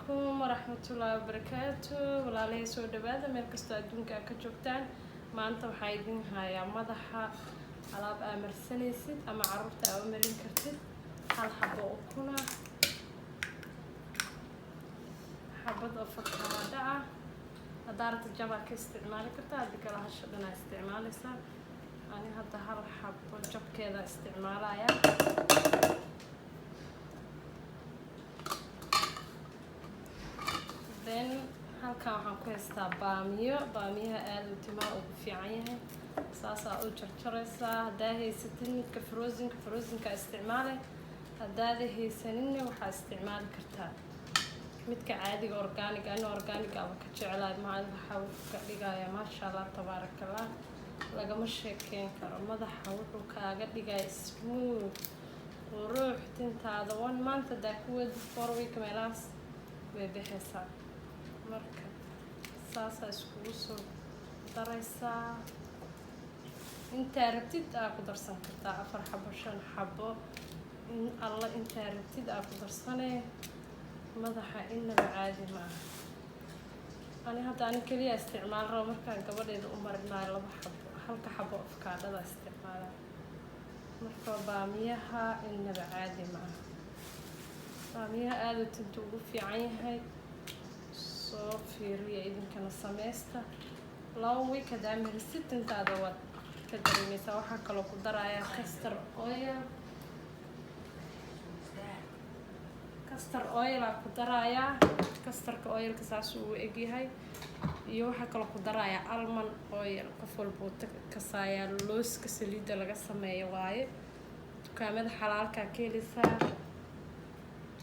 عليكم ورحمة الله وبركاته. والله سو دبادة مركز أدونك كجوكتان ما أنت وحايدين هاي مضحة على بقى مرسنيسيد أما عرفت أو مرين كرتد هل حبة أكونا حبة أفكار دارة الجبل كاستعمال كرتها بك لها شغلنا استعمال صار يعني هذا هل حبة جب كذا استعمالها يا halkan waxaan ku haystaa baamiyaha aad u timaa ugu fiican yahay saasaa u jarjaraysaa haddaa haysatid midka frozenka isticmaale haddaada haysaninna waxaa isticmaali kartaa midka caadiga organic ana organic aba ka jeclahay maalin waxa uu ka dhigaya maasha Allah tabaarakallah lagama sheekeyn karo madaxa wuxuu kaaga dhigay smooth qurux tintaada 1 month daa ku wadi 4 week meelaas way bixaysaa marka saasa iskugu soo daraysaa inta rabtid aad ku darsan kartaa 4 xabo 5 xabo in alla inta rabtid aad ku darsanee madaxa inaba caadi ma aha ani hadda ani kaliya isticmaal rabo markaan gabadheeda u marinayo 2 xabo halka xabo afkaadhada isticmaala marka baamiyaha inaba caadi ma aha baamiyaha aad u tinta ugu fiican yahay soo fiiriya idinkana sameysta 2 week hadaa marisid intaada waad ka dareemaysaa waxaa kaloo ku darayaa castor oil aa ku darayaa castorka oilka saas uu egyahay iyo waxaa kaloo ku darayaa almond oil qof walba uu kasaayaa looska saliidda laga sameeyo waaye dukaamada xalaalkaa ka helisaa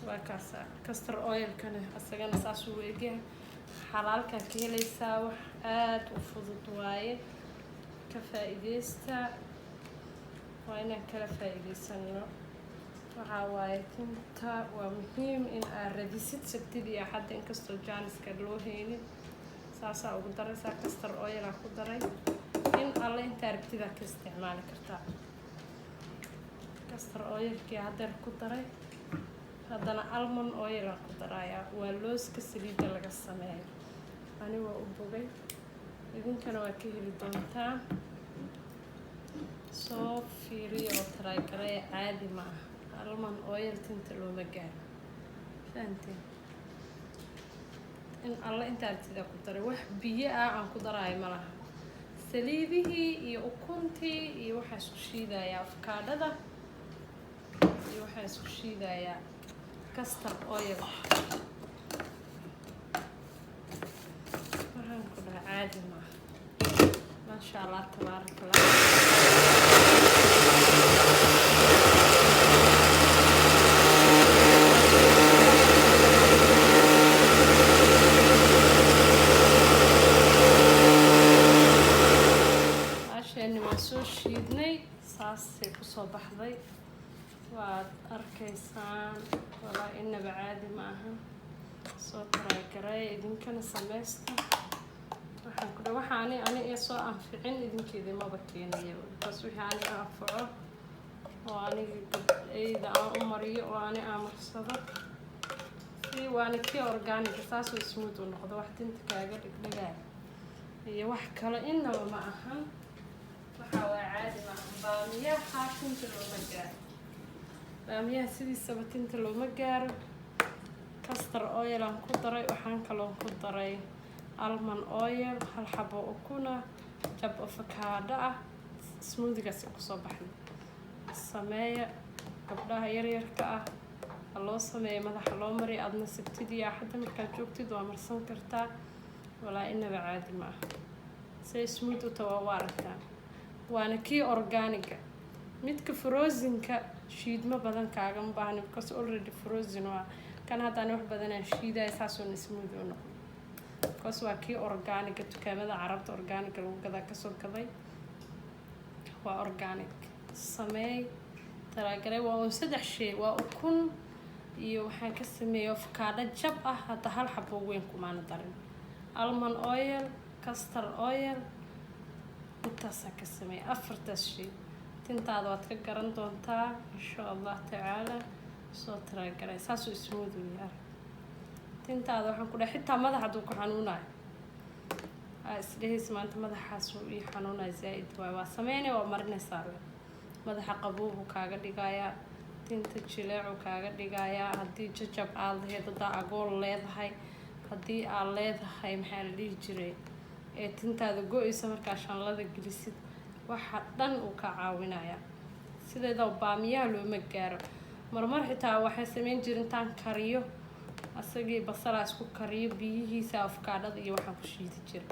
waa kaasa castor oilkana asagana saas uu egyahay xalaalka ka helaysaa wax aad u fudud waaye ka faa'iideysta waa inaan kala faa'iideysano waxaa waaye tinta waa muhiim in aad radisid sabtidii axadda inkastoo jaaniska loo haynin saasaa ugu daraysaa castor oil aa ku daray in alle intaa rabtidaa ka isticmaali kartaa castor oilkii haddeer ku daray haddana almond oil aan ku darayaa waa looska saliidda laga sameeyo ani waa u bogay idinkana waa ka heli doontaa soo fiiriya oo taraagaraya caadi ma aha almond oil tinta looma gaaro fahanteen in alla intaa artida ku daray wax biyo ah aan ku daraayo ma laha saliidihii iyo ukuntii iyo waxaa isku shiidayaa afkaadhada iyo waxaa isku shiidayaa castor oil waxaan ku dhahay caadi ma maasha Allah tabaarakallah ashani waan soo shiidnay saasay kusoo baxday waad arkaysaan walaa inaba caadi ma aha soo taraagaraya idinkana sameysta waxaan ku dhahay waxaani ani soo anficin idinkeedii maba keenayo bas wixii ani anfaco oo aniga gabdhayda aan u mariyo oo ani aan marsado si waana kii organica saasoo smooth u noqdo wax tinta kaaga dhigdhigaa iyo wax kale inaba ma ahan waxaa waa caadi ma ahan baamiyaha tinta looma gaaro baamiyaha sidiisaba tinta looma gaaro castor oil aan ku daray waxaan kaloo ku daray almond oil hal xabo ukuna jab avocado ah smoothigaas kusoo baxnay sameeya gabdhaha yaryarka ah loo sameeyo madaxa loo mariyo aadna sabtidii axadda markaad joogtid waa marsan kartaa walaa inaba caadi ma aha say smooth u tawa waa aragtaa waana kii organica midka frozenka shiidmo badan kaagama baahni because already frozen waa kan haddaan wax badanaa shiidaya saasoona smooth u noqdo because waa kii organica dukaamada carabta organica lagu gadaa kasoo gaday waa organic sameey talaagaray waa un 3 shay waa ukun iyo waxaan ka sameeyay avocado jab ah hadda hal xabo weyn kumaana darin almond oil castor oil intaasaan ka sameeyay 4 shay tintaada waad ka garan doontaa insha Allah tacaala soo taragaray saasoo smooth u yahay tintaada waxaan ku dhahay xitaa madaxa hadduu ku xanuunayo isdhehays maanta madaxaas uu ii xanuunayo zaa'id waay waa sameynaya waa marinaysaa le madaxa qaboobuu kaaga dhigayaa tinta jileecuu kaaga dhigayaa haddii jajab aad lahayd haddaa agool leedahay haddii aad leedahay maxaa la dhihi jiray ee tintaada go-aysa markaa shanlada gelisid waxa dhan uu ka caawinayaa sideeda baamiyaha looma gaaro marmar xitaa waxay sameyn jirin intaan kariyo asagii basalaa isku kariyo biyihiisa afkaadhada iyo waxaan ku shiidi jira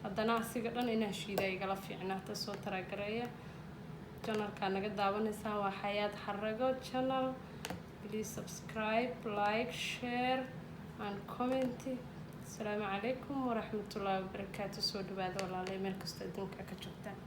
haddana asiga dhan inaan shiida igala fiicnaata soo taragareeya channelkaa naga daawanaysaan waa xayaad xarago channel please subscribe like share and comment السلام عليكم ورحمة الله وبركاته. سو دبادو والله مeel kasta adduunka ka joogtaan